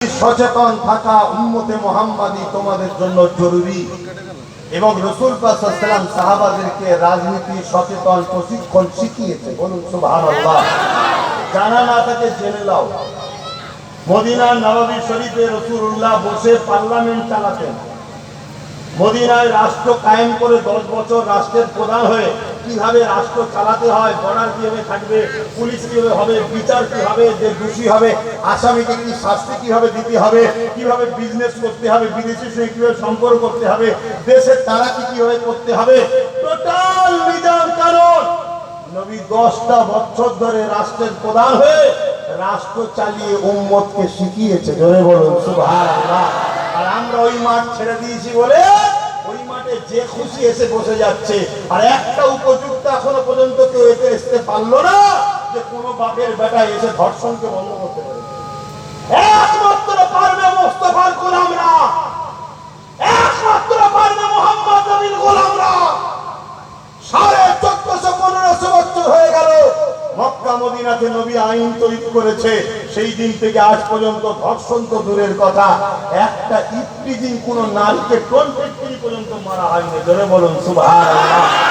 সচেতন থাকা উম্মতে মুহাম্মাদি তোমাদের জন্য জরুরি। এবং রাসূল পাক সাল্লাল্লাহু আলাইহি ওয়াসাল্লাম সাহাবাদেরকে রাজনীতি সচেতন প্রশিক্ষণ শিখিয়েছে। বলুন সুবহানাল্লাহ। জানা না থাকে জেনে নাও। মদিনার নববী শরীফে রাসূলুল্লাহ বসে পার্লামেন্ট চালাতেন। মদিনায় রাষ্ট্র কায়েম করে 10 বছর রাষ্ট্রের প্রধান হয়ে কিভাবে রাষ্ট্র চালাতে হয়, বর্ডার কিভাবে থাকবে, পুলিশ কিভাবে হবে, বিচার কি হবে, যে দোষী হবে আসামিকে কি শাস্তি কিভাবে দিতে হবে, কিভাবে বিজনেস করতে হবে, বিদেশির সঙ্গে কিভাবে সম্পর্ক করতে হবে, দেশের তারাকি কিভাবে করতে হবে, টোটাল নিজাম কানুন নবী 10টা বছর ধরে রাষ্ট্রের প্রধান হয়ে রাষ্ট্র চালিয়ে উম্মতকে শিখিয়েছে। জোরে বলুন সুবহানাল্লাহ। আর আমরা ওই মাঠ ছেড়ে দিয়েছি বলে ওই মাঠে যে খুশি এসে বসে যাচ্ছে। আর একটা উপযুক্ত এখনো পর্যন্ত কেউ এতে আসতে পারলো না যে কোনো বাপের বেটা এসে ধর্ষণকে বন্ধ করতে পারে। একমাত্র পারবে মুস্তাফার গোলামরা, একমাত্র পারবে মুহাম্মদ নবীর গোলামরা। 1450-1500 বছর হয়ে গেল মক্কা মদিনাতে নবী আইন তৈরি করেছে। সেই দিন থেকে আজ পর্যন্ত ধর্ষণ তো দূরের কথা, একটা ইফতিজিং কোন নারীকে 20 পর্যন্ত মারা হয়নি। জোরে বলুন সুবহানাল্লাহ।